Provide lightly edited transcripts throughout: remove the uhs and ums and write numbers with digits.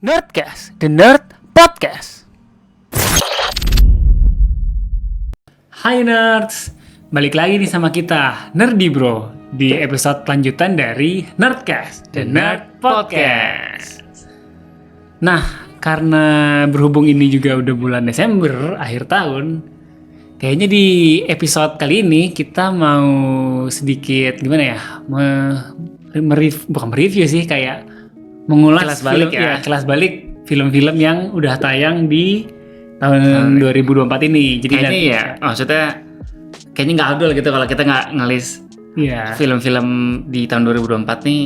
Nerdcast, The Nerd Podcast. Hai Nerds, balik lagi nih sama kita, Nerdy Bro, di episode lanjutan dari Nerdcast, The Nerd Podcast. Nah, karena berhubung ini juga udah bulan Desember, akhir tahun, kayaknya di episode kali ini kita mau sedikit, gimana ya, bukan mereview sih, kayak mengulas kelas balik kelas balik film-film yang udah tayang di tahun 2024 ini. Jadi kayaknya ya, maksudnya kayaknya nggak adil gitu kalau kita nggak ngelis film-film di tahun 2024 nih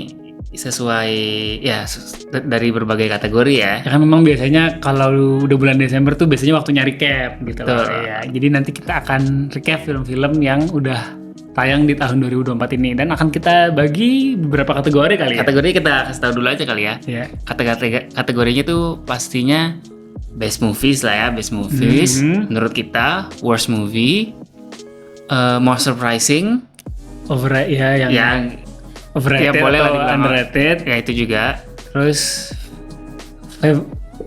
sesuai ya dari berbagai kategori ya. Ya kan memang biasanya kalau udah bulan Desember tuh biasanya waktunya recap gitu loh. Ya. Jadi nanti kita akan recap film-film yang udah tayang di tahun 2024 ini dan akan kita bagi beberapa kategori kali ya. Kategori kita kasih tahu dulu aja kali ya. Yeah. Kategorinya tuh pastinya best movies lah ya, best movies. Menurut kita worst movie, most surprising, overrated ya boleh atau lah underrated. Ya itu juga. Terus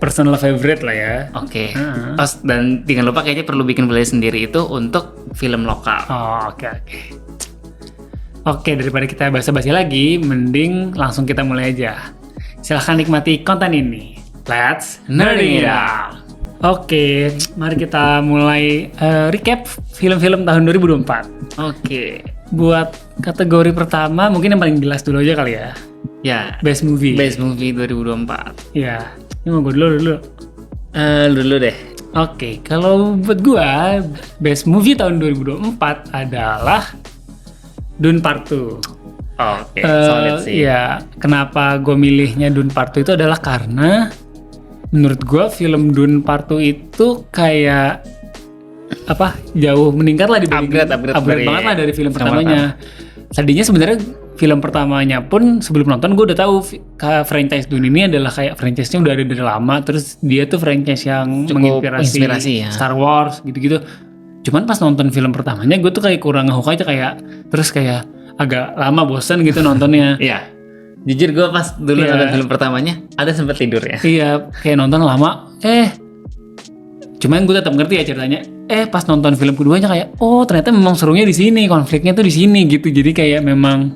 personal favorite lah ya. Oke. Dan jangan lupa kayaknya perlu bikin playlist sendiri itu untuk film lokal. Oh, oke. Oke, daripada kita basa-basi lagi, mending langsung kita mulai aja. Silahkan nikmati konten ini. Let's nerding it out. Oke, mari kita mulai recap film-film tahun 2024. Oke. Buat kategori pertama, mungkin yang paling jelas dulu aja kali ya. Ya. Best movie. Best movie 2024. Ya, ini mau gue dulu. Dulu deh. Oke, kalau buat gua best movie tahun 2024 adalah Dune Part 2. Oke, solid sih. Ya, kenapa gue milihnya Dune Part 2 itu adalah karena menurut gue film Dune Part 2 itu kayak jauh meningkat lah dibanding upgrade banget lah dari film pertamanya. Tadinya sebenarnya film pertamanya pun sebelum nonton gue udah tahu franchise Dune ini adalah kayak franchise-nya udah ada dari lama, terus dia tuh franchise yang cukup menginspirasi ya. Star Wars gitu-gitu. Cuman pas nonton film pertamanya gue tuh kayak kurang ngehook aja, terus kayak agak lama bosan gitu nontonnya. Iya. Jujur gue pas dulu nonton film pertamanya ada sempat tidur ya. Iya, kayak nonton lama. Cuman gue tetap ngerti ya ceritanya. Pas nonton film keduanya kayak, oh ternyata memang serunya di sini, konfliknya tuh di sini gitu. Jadi kayak memang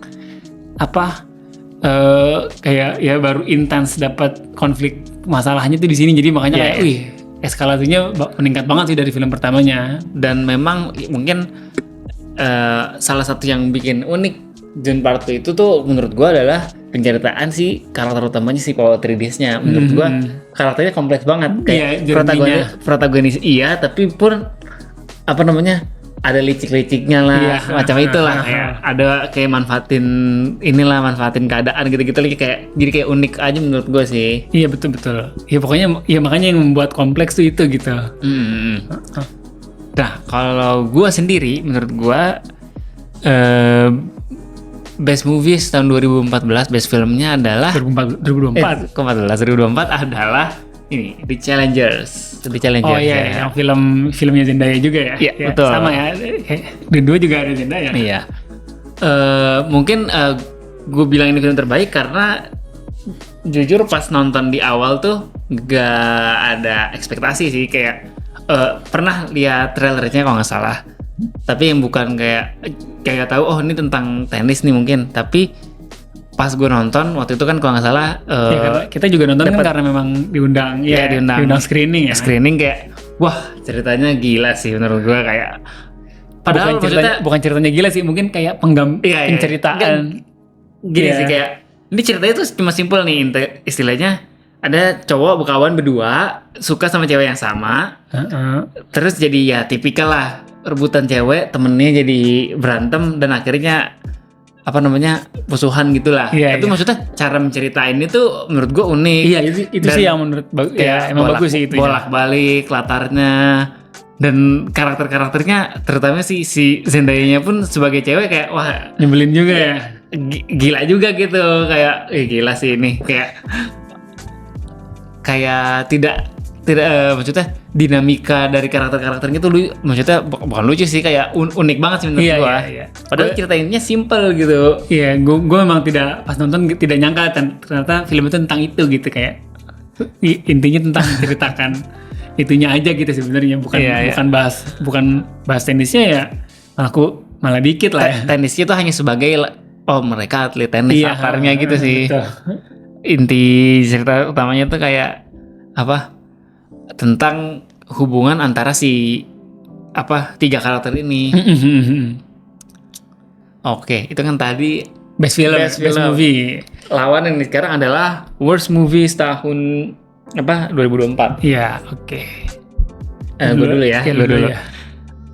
kayak ya baru intens dapat konflik masalahnya tuh di sini. Jadi makanya kayak, wih, eskalasinya meningkat banget sih dari film pertamanya. Dan memang mungkin salah satu yang bikin unik Dune Part 2 itu tuh menurut gue adalah penceritaan si karakter utamanya, si Paul Atreides-nya. Menurut gue karakternya kompleks banget. Kayak protagonis iya, tapi pun ada licik-liciknya lah, macam itulah. Ada kayak manfaatin keadaan gitu-gitu lagi, jadi kayak unik aja menurut gue sih. Iya betul. Ya pokoknya ya makanya yang membuat kompleks tuh itu gitu. Nah kalau gue sendiri menurut gue best movies tahun 2014, best filmnya adalah 2024 adalah ini The Challengers. Oh iya, yang filmnya Zendaya juga ya. Iya, betul. Sama ya. Di dua juga ada Zendaya. Iya. Mungkin gue bilang ini film terbaik karena jujur pas nonton di awal tuh gak ada ekspektasi sih, kayak pernah lihat trailernya kalau nggak salah. Tapi yang bukan kayak tahu ini tentang tenis nih mungkin, tapi pas gue nonton waktu itu kan kalau nggak salah kita juga nonton kan karena memang diundang screening ya. Screening kayak wah ceritanya gila sih menurut gue, kayak padahal bukan ceritanya gila sih, mungkin kayak penceritaan gini sih, kayak ini ceritanya tuh cuma simpel nih, istilahnya ada cowok berkawan berdua suka sama cewek yang sama, terus jadi ya tipikal lah rebutan cewek, temennya jadi berantem dan akhirnya musuhan gitulah. Itu maksudnya cara menceritain itu menurut gue unik. Iya, itu sih yang menurut emang bagus sih itu. Bolak-balik latarnya dan karakternya, terutama si Zendaya-nya pun sebagai cewek kayak wah nyebelin juga ya. Gila juga gitu, kayak gila sih ini, kayak tidak maksudnya dinamika dari karakternya tuh maksudnya bukan lucu sih, kayak unik banget sih menurut gua. Iya. Padahal ceritainnya simple gitu. Iya, gua memang pas nonton tidak nyangka ternyata film itu tentang itu gitu, kayak intinya tentang menceritakan itunya aja gitu sebenarnya, bukan Iya, iya. bukan bahas tenisnya ya. Aku malah dikit lah ya. Tenisnya tuh hanya sebagai mereka atlet tenis Iya, akarnya gitu sih. betul. Inti cerita utamanya tuh kayak apa? Tentang hubungan antara si tiga karakter ini. Oke, itu kan tadi Best film, Best best film. movie. lawan yang sekarang adalah worst movies tahun 2024. Iya, oke. Gue dulu ya. Iya, Gue dulu. ya.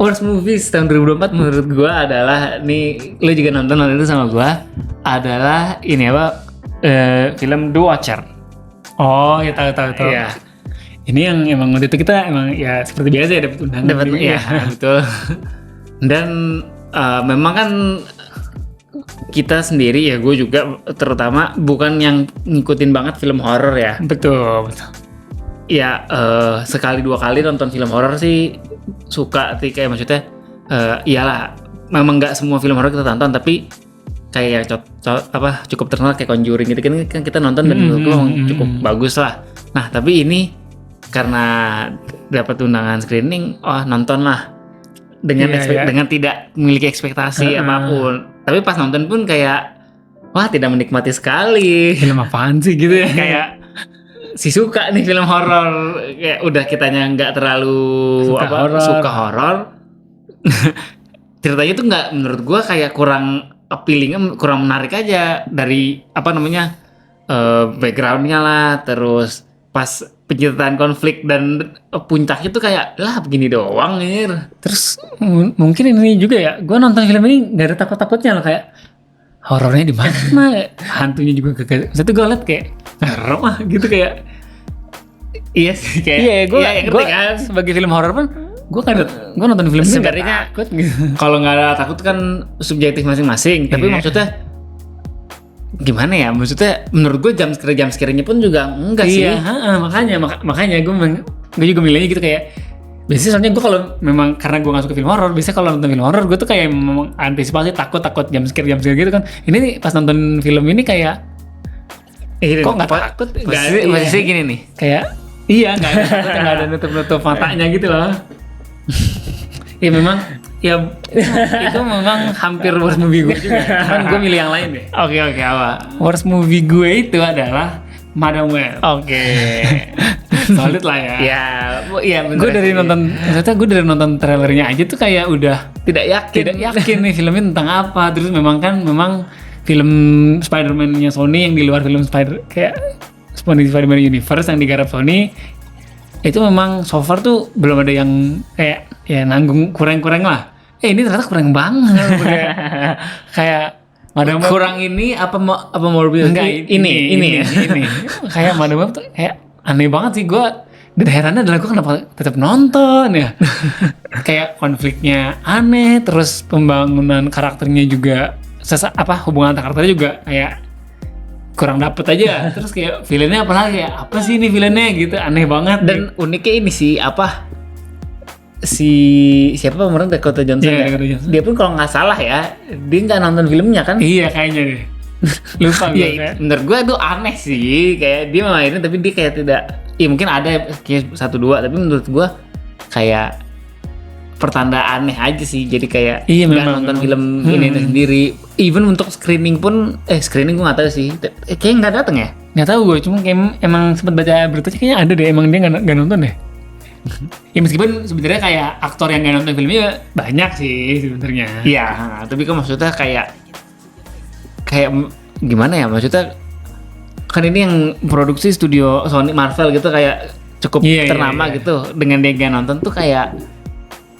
Worst movies tahun 2024 menurut gue adalah nih, lu juga nonton waktu itu sama gue, adalah ini film The Watcher. Oh, ya tahu. Iya. Ini yang emang waktu itu kita emang ya seperti biasa ya dapat undangan. Dapat juga. ya, betul. Dan memang kan kita sendiri ya, gue juga terutama bukan yang ngikutin banget film horor ya. Betul. Ya sekali dua kali nonton film horor sih suka sih, kayak maksudnya iyalah memang nggak semua film horor kita tonton, tapi kayak cukup terkenal kayak Conjuring gitu kan kita nonton dan menurut gue cukup bagus lah. Nah tapi ini karena dapat undangan screening, nonton lah dengan dengan tidak memiliki ekspektasi apapun. Tapi pas nonton pun kayak tidak menikmati sekali. Film apaan sih gitu ya? Kayak suka nih film horor, kayak udah kitanya nggak terlalu suka horor. Ceritanya tuh nggak, menurut gua kayak kurang appealing, kurang menarik aja dari backgroundnya lah, terus pas penceritaan konflik dan puncaknya tuh kayak begini doang nih. Terus mungkin ini juga ya, gue nonton film ini nggak ada takut-takutnya loh, kayak horornya di mana, hantunya juga kagak. Satu gue liat kayak serem gitu kayak. Iya sih, kayak gue kan sebagai film horor pun gue nonton film ini sebenarnya nggak takut gitu. Kalau nggak ada takut kan subjektif masing-masing, tapi maksudnya gimana ya, maksudnya menurut gue jam scare-nya pun juga enggak sih. Makanya gue juga milihnya gitu kayak. Biasanya soalnya gue kalau memang karena gue nggak suka film horor, biasanya kalau nonton film horor gue tuh kayak memang antisipasi takut jam scare gitu kan. Ini pas nonton film ini kayak kok nggak takut? Posisi gini nih. Kayak nggak ada nutup matanya gitu loh. Ya memang itu memang hampir worst movie gue juga. Cuman gue milih yang lain deh. Oke, apa? Worst movie gue itu adalah Madam Web. Oke. Solid lah ya. Iya. Gue dari nonton trailernya aja tuh kayak udah tidak yakin nih filmnya tentang apa. Terus memang film Spider-Man-nya Sony yang di luar film Spider-Man Universe yang digarap Sony itu memang so far tuh belum ada yang kayak ya nanggung kurang lah. Ini ternyata kurang banget. kayak Madam Web kurang ini apa Morbius? Enggak, ini. Kayak Madam Web tuh kayak aneh banget sih. Gue dan herannya adalah gue kenapa tetap nonton ya. Kayak konfliknya aneh, terus pembangunan karakternya juga hubungan antar karakternya juga kayak kurang dapet aja. Terus kayak villainnya apa sih ini villainnya gitu, aneh banget. Dan uniknya ini sih siapa pemeran Dakota Johnson, Dakota Johnson. Dia pun kalau nggak salah ya, dia nggak nonton filmnya kan? Iya kayaknya deh. Lupa gue. Menurut gue itu aneh sih, kayak dia mainin tapi dia kayak tidak. Iya mungkin ada kayak 1-2, tapi menurut gue kayak pertanda aneh aja sih. Jadi kayak nggak nonton film ini sendiri. Even untuk screening pun, screening gue nggak tahu sih. Kayaknya nggak datang ya? Nggak tahu gue, cuma kayak emang sempat baca beritanya kayaknya ada deh. Emang dia nggak nonton deh. Ya meskipun sebenarnya kayak aktor yang nggak nonton filmnya banyak sih sebenarnya. Iya, tapi kan maksudnya kayak gimana ya, maksudnya kan ini yang produksi studio Sony Marvel gitu, kayak cukup ternama gitu. Dengan dia nggak nonton tuh kayak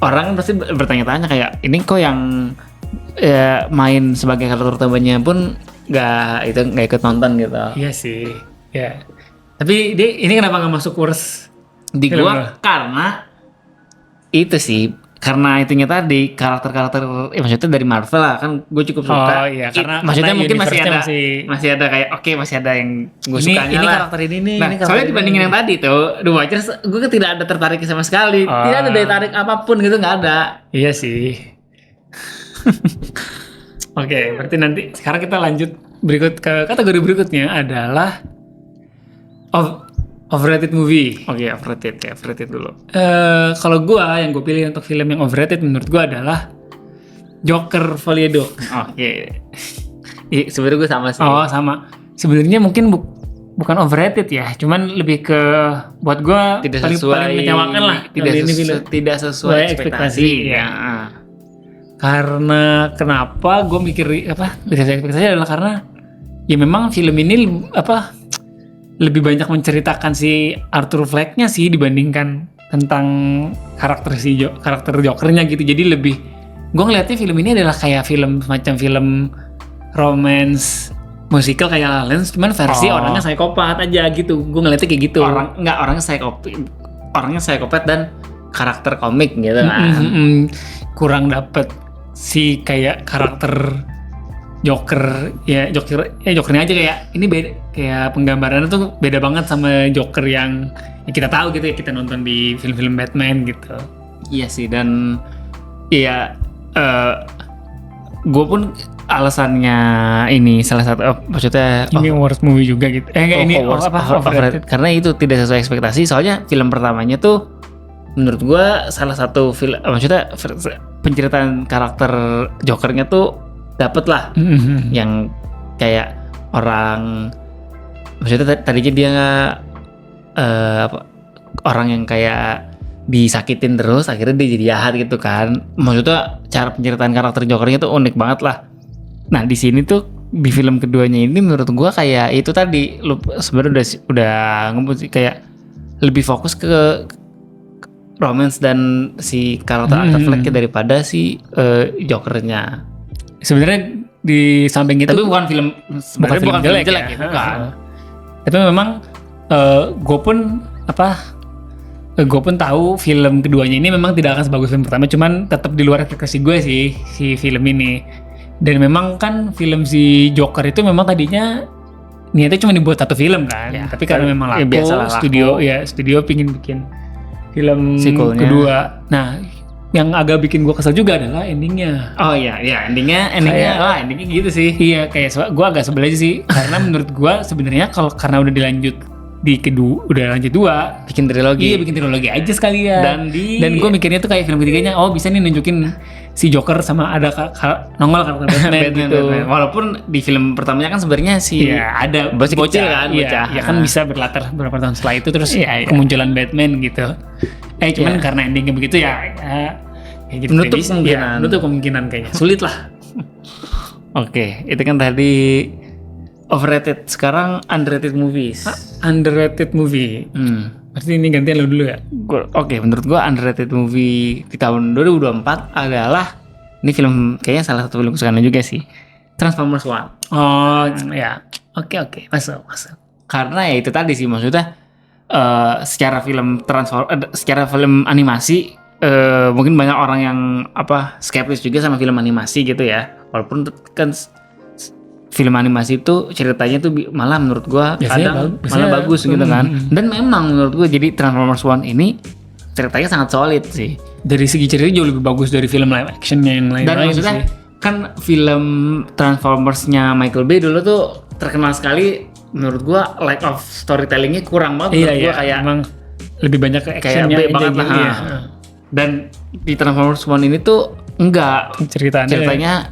orang pasti bertanya-tanya kayak ini kok yang main sebagai karakter utamanya pun nggak ikut nonton gitu. Iya sih, ya. Tapi dia ini kenapa nggak masuk worst di gua? Karena itu sih, karena itunya tadi karakter maksudnya dari Marvel lah kan, gue cukup suka. Oh iya, karena maksudnya mungkin masih ada kayak masih ada yang gue sukanya ini lah. Karakter ini nih. Nah, soalnya dibandingin yang tadi tuh, The Watcher, gue kan tidak ada tertarik sama sekali. Tidak ada daya tarik apapun gitu, nggak ada. Iya sih. Oke, berarti nanti sekarang kita lanjut ke kategori berikutnya adalah Overrated movie. Oke, overrated dulu. Kalau yang gue pilih untuk film yang overrated menurut gue adalah Joker Folie d'Or. Oke. Iya, sebenarnya gue sama sih. Oh, sama. Sebenarnya mungkin bukan overrated ya, cuman lebih ke buat gue paling menyewakan lah. Tidak sesuai ekspektasi. Ya. Karena kenapa gue mikir tidak sesuai ekspektasi adalah karena ya memang film ini lebih banyak menceritakan si Arthur Fleck-nya sih dibandingkan tentang karakter Jokernya gitu. Jadi lebih gue ngeliatnya film ini adalah kayak semacam film romance musical kayak La La Land, cuman versi orangnya psikopat aja gitu. Gue ngeliatnya kayak gitu. Orangnya psikopat dan karakter komik gitu kan. Kurang dapet si kayak karakter Jokernya aja kayak ini beda, kayak penggambarannya tuh beda banget sama Joker yang kita tahu gitu ya, kita nonton di film-film Batman gitu. Iya sih, dan iya gue pun alasannya ini salah satu maksudnya ini worst movie juga gitu. Overrated. Karena itu tidak sesuai ekspektasi. Soalnya film pertamanya tuh menurut gue salah satu film, maksudnya penceritaan karakter Jokernya tuh dapet lah, yang kayak orang, maksudnya tadinya dia orang yang kayak disakitin terus, akhirnya dia jadi jahat gitu kan. Maksudnya cara penceritaan karakter Jokernya tuh unik banget lah. Nah di sini tuh di film keduanya ini menurut gua kayak itu tadi, lu sebenarnya udah ngomong kayak lebih fokus ke romance dan si karakter Arthur Fleck daripada si Jokernya. Sebenarnya di samping itu tapi bukan film jelek ya. Bukan. Tapi memang gue pun tahu film keduanya ini memang tidak akan sebagus film pertama, cuman tetap di luar ekspektasi gue sih si film ini. Dan memang kan film si Joker itu memang tadinya niatnya cuma dibuat satu film kan, ya, tapi karena memang laku, studio pingin bikin film sequelnya kedua. Nah, yang agak bikin gue kesel juga adalah endingnya. Oh iya, endingnya gitu sih. Iya, kayak gue agak sebel aja sih, karena menurut gue sebenarnya karena udah lanjut dua, bikin trilogi. Iya, bikin trilogi aja sekalian. Dan gue mikirnya tuh kayak film ketiganya, bisa nih nunjukin si Joker sama ada nongol karakter Batman gitu. Walaupun di film pertamanya kan sebenarnya ada bocil kan, ya kan bisa berlatar beberapa tahun setelah itu terus kemunculan Batman gitu. Cuman karena endingnya begitu gitu, menutup kemungkinan kayaknya. Sulit lah. Oke, itu kan tadi overrated. Sekarang underrated movies. Underrated movie. Berarti ini gantian lo dulu ya. Oke, menurut gua underrated movie di tahun 2024 adalah, ini film kayaknya salah satu film kesukaan juga sih, Transformers One. Oh ya, oke, masuk. Karena ya itu tadi sih, maksudnya secara film animasi mungkin banyak orang yang skeptis juga sama film animasi gitu ya. Walaupun kan film animasi itu ceritanya tuh malah menurut gua kadang malah bagus gitu kan. Dan memang menurut gua jadi Transformers One ini ceritanya sangat solid sih. Dari segi cerita jauh lebih bagus dari film live actionnya yang lain. Dan maksudnya kan film Transformers-nya Michael Bay dulu tuh terkenal sekali. Menurut gua lack of storytellingnya kurang banget. Menurut gua kayak emang lebih banyak ke actionnya kayak banget lah. Gitu, Dan di Transformers One ini tuh enggak, ceritanya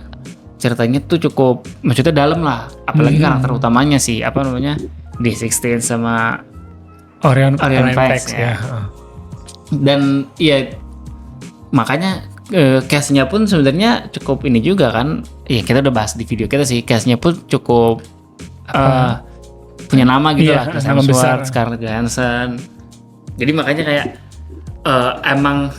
tuh cukup, maksudnya dalam lah. Apalagi karakter utamanya sih D16 sama Orion Pax ya. Dan ya makanya cast-nya pun sebenarnya cukup ini juga kan. Ya kita udah bahas di video kita sih, cast-nya pun cukup punya nama gitu lah, Chris Hemsworth, Scarlett Johansson. Jadi makanya kayak emang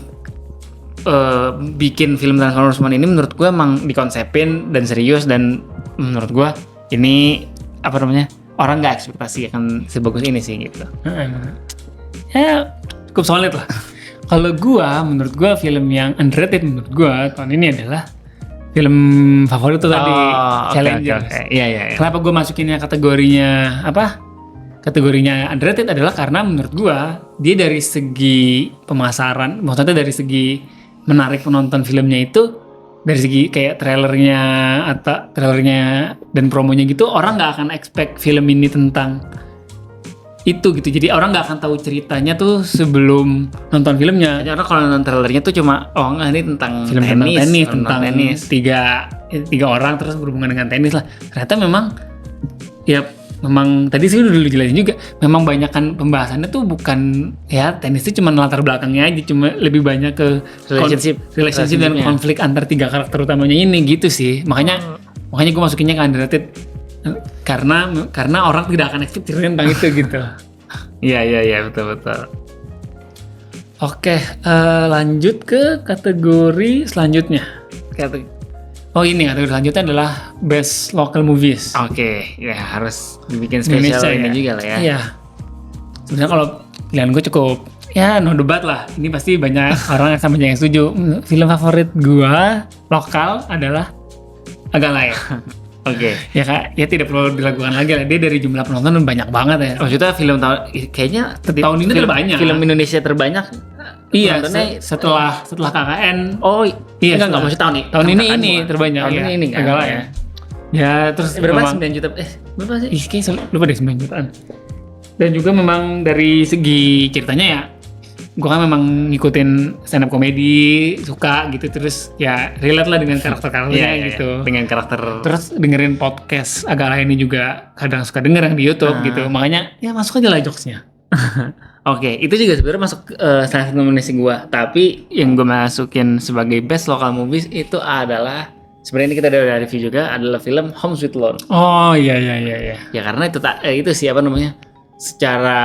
bikin film Transformers One ini menurut gue emang dikonsepin dan serius, dan menurut gue ini orang nggak ekspektasi akan sebagus ini sih gitu. Ya cukup solid lah. Kalau menurut gue film yang underrated menurut gue tahun ini adalah film favorit tuh tadi, Challenger. Iya. Kenapa gue masukinnya kategorinya Kategorinya underrated adalah karena menurut gue dia dari segi pemasaran, maksudnya dari segi menarik penonton filmnya itu, dari segi kayak trailernya dan promonya gitu, orang nggak akan expect film ini tentang itu gitu. Jadi orang nggak akan tahu ceritanya tuh sebelum nonton filmnya. Karena kalau nonton trailernya tuh cuma enggak ini tentang Film tenis, tentang tenis. tiga orang terus berhubungan dengan tenis lah. Ternyata memang tadi sih udah dijelasin juga. Memang banyak kan pembahasannya tuh bukan ya tenis itu cuma latar belakangnya aja, cuma lebih banyak ke relationship dan konflik antar tiga karakter utamanya ini gitu sih. Makanya gue masukinnya ke underrated karena orang tidak akan expect tentang itu gitu. Iya betul. Oke, lanjut ke kategori selanjutnya. Oh ini kategori selanjutnya adalah Best Local Movies. Oke, ya harus dibikin spesial ini juga lah ya. Iya. Sebenarnya kalau pilihan gue cukup ya no debat lah. Ini pasti banyak orang yang sama yang setuju. Film favorit gue lokal adalah Agalaya. Oke. Ya kak, ya tidak perlu dilakukan lagi lah. Dia dari jumlah penonton banyak banget ya. Maksudnya film kayaknya tahun ini terbanyak. Film Indonesia terbanyak. Iya, setelah KKN. Oh iya, enggak maksud tahun ini. Tahun ini terbanyak. Tahun ini kan. Agalaya. Ya terus berapa 9 juta? Berapa sih? Kayaknya lupa deh 9 jutaan. Dan juga memang dari segi ceritanya ya, gue kan memang ngikutin stand up komedi, suka gitu, terus ya relate lah dengan karakter-karakternya gitu. Dengan karakter. Terus dengerin podcast Agalaya ini juga kadang suka denger yang di YouTube gitu, makanya ya masuk aja lah jokesnya. Oke, itu juga sebenarnya masuk salah satu nominasi gue. Tapi yang gue masukin sebagai best local movies itu adalah sebenarnya ini kita udah review juga, adalah film Home Sweet Loan. Oh iya. Ya karena itu siapa namanya? Secara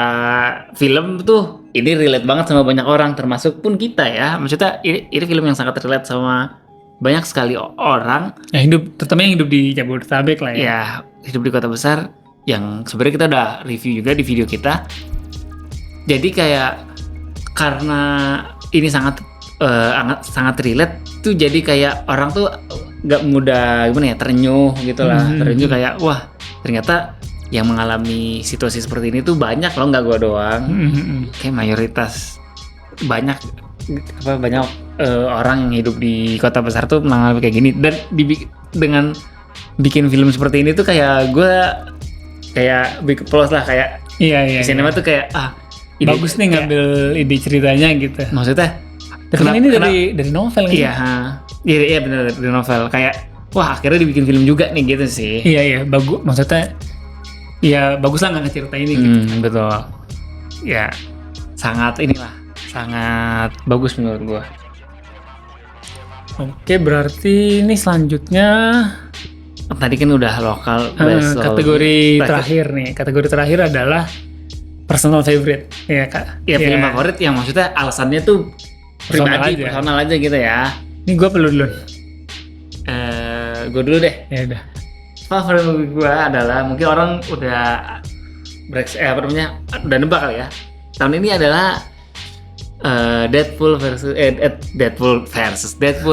film tuh ini relate banget sama banyak orang, termasuk pun kita ya. Maksudnya ini film yang sangat relate sama banyak sekali orang. Ya terutama yang hidup di Jabodetabek lah ya. Ya hidup di kota besar yang sebenarnya kita udah review juga di video kita. Jadi kayak karena ini sangat relate tuh, jadi kayak orang tuh nggak mudah terenyuh gitulah, terenyuh kayak wah ternyata yang mengalami situasi seperti ini tuh banyak loh, nggak gua doang. Kayak mayoritas banyak orang yang hidup di kota besar tuh mengalami kayak gini, dan dengan bikin film seperti ini tuh kayak gua kayak big plus lah, kayak iya. Sinema tuh kayak bagus nih ngambil ide ceritanya gitu. Maksudnya karena ini dari novel kan? Iya benar, dari novel. Kayak wah akhirnya dibikin film juga nih gitu sih. Iya bagus, maksudnya ya bagus lah nggak cerita ini gitu. Betul. Ya sangat bagus menurut gua. Oke, berarti ini selanjutnya tadi kan udah lokal kategori terakhir nih. Kategori terakhir adalah personal favorite. Ya kak. Ya film favorit yang maksudnya alasannya tuh pribadi, personal aja gitu ya. Ini gue perlu dulu. Gue dulu deh. Ya udah. Favorit gue adalah, mungkin orang udah udah nebak kali ya. Tahun ini adalah Deadpool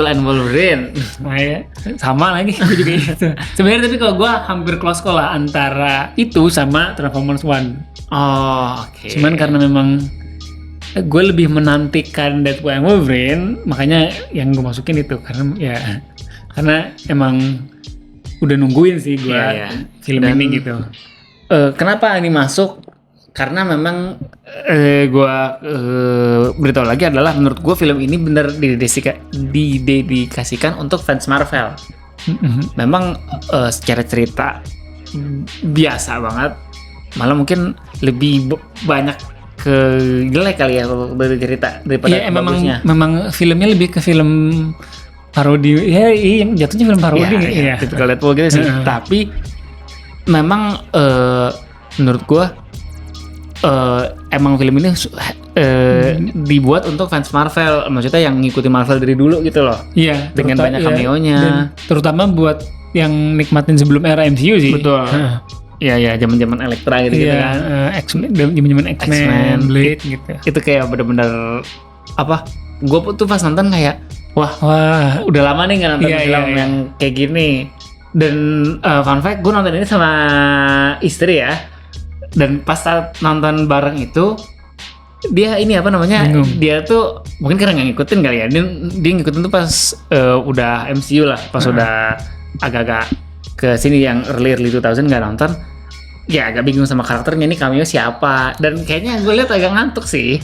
and Wolverine. Nah, ya. Sama lagi gue juga itu. Sebenarnya tapi kalau gue hampir close call lah antara itu sama Transformers One. Oh, oke. Cuman karena memang gue lebih menantikan Deadpool and Wolverine, makanya yang gue masukin itu karena emang udah nungguin sih gue film ini gitu. Kenapa ini masuk? Karena memang gue beritahu lagi adalah menurut gue film ini benar didedikasikan untuk fans Marvel. Memang secara cerita biasa banget, malah mungkin lebih banyak ke jelek kali ya kalau dari cerita daripada bagusnya. Memang filmnya lebih ke film parodi, jatuhnya film parodi ya. Typical Deadpool gitu sih. Tapi memang menurut gua emang film ini dibuat untuk fans Marvel, maksudnya yang ngikutin Marvel dari dulu gitu loh. Iya. Dengan banyak cameo-nya. Terutama buat yang nikmatin sebelum era MCU sih. Betul. Iya, zaman-zaman Elektra gitu kan. Zaman-zaman X-Men, Blade gitu. Itu kayak bener-bener apa? Gue tuh pas nonton kayak wah, udah lama nih nggak nonton film yang kayak gini. Dan fun fact, gue nonton ini sama istri ya. Dan pas saat nonton bareng itu, dia ini apa namanya? Dia tuh mungkin karena nggak ngikutin kali ya. Dia ngikutin tuh pas udah MCU lah, pas udah agak-agak ke sini yang early 2000 nggak nonton. ya agak bingung sama karakternya, ini cameo siapa, dan kayaknya gue lihat agak ngantuk sih.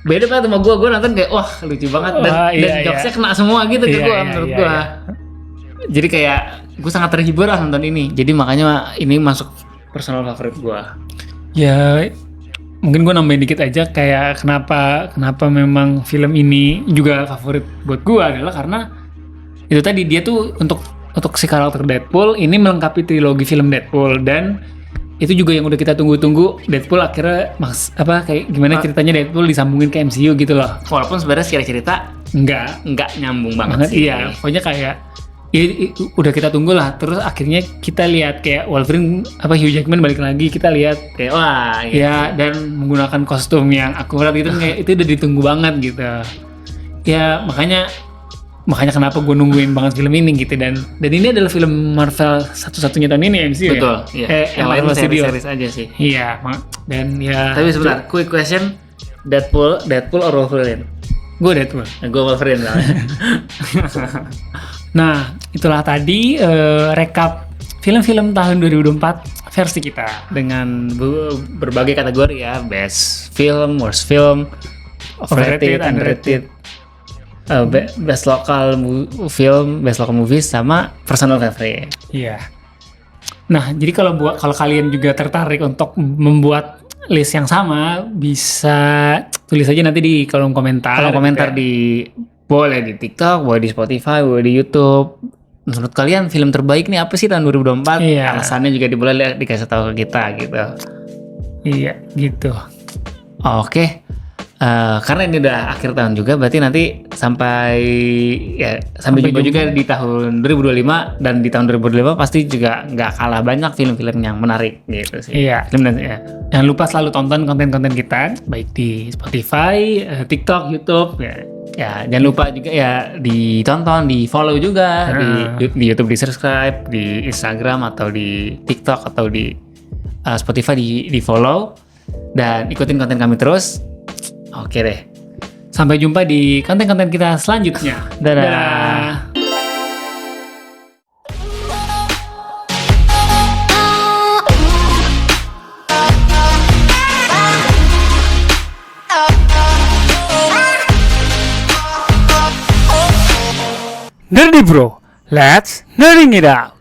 Beda banget sama gue nonton kayak wah lucu banget dan, jokesnya kena semua gitu ke gue menurut gue. Jadi kayak gue sangat terhibur lah nonton ini. Jadi makanya ini masuk personal favorit gue. Ya mungkin gue nambahin dikit aja kayak kenapa memang film ini juga favorit buat gue adalah karena itu tadi dia tuh untuk si karakter Deadpool ini melengkapi trilogi film Deadpool, dan itu juga yang udah kita tunggu-tunggu. Deadpool akhirnya kayak gimana ceritanya Deadpool disambungin ke MCU gitu loh. Walaupun sebenarnya secara cerita nggak nyambung banget sih. Iya, pokoknya kayak udah kita tunggu lah. Terus akhirnya kita lihat kayak Wolverine Hugh Jackman balik lagi, kita lihat kayak wah ya, dan menggunakan kostum yang akurat gitu kayak itu udah ditunggu banget gitu. Ya makanya kenapa gue nungguin banget film ini gitu, dan ini adalah film Marvel satu-satunya tahun ini MCU. Betul, ya. Yang lain series aja sih. Iya, dan ya. Tapi sebentar, quick question, Deadpool or Wolverine? Gue Deadpool. Gue Wolverine lah. Nah, itulah tadi rekap film-film tahun 2024 versi kita dengan berbagai kategori ya, best film, worst film, overrated, underrated. Best local film, best local movies, sama personal favorite. Iya. Nah, jadi kalau kalian juga tertarik untuk membuat list yang sama, bisa tulis aja nanti di kolom komentar. Kolom komentar boleh di TikTok, boleh di Spotify, boleh di YouTube. Menurut kalian film terbaik nih apa sih tahun 2024? Iya. Alasannya juga boleh dikasih tahu ke kita gitu. Iya, gitu. Oke. Karena ini udah akhir tahun juga, berarti nanti sampai jumpa juga di tahun 2025, dan di tahun 2025 pasti juga nggak kalah banyak film-film yang menarik gitu sih. Iya. Jangan lupa selalu tonton konten-konten kita baik di Spotify, TikTok, YouTube ya. Jangan lupa juga ya ditonton, di follow juga di YouTube, di subscribe, di Instagram atau di TikTok atau di Spotify di follow, dan ikutin konten kami terus. Oke deh. Sampai jumpa di konten-konten kita selanjutnya. Dadah. Nerdy Bro, let's nerding it out.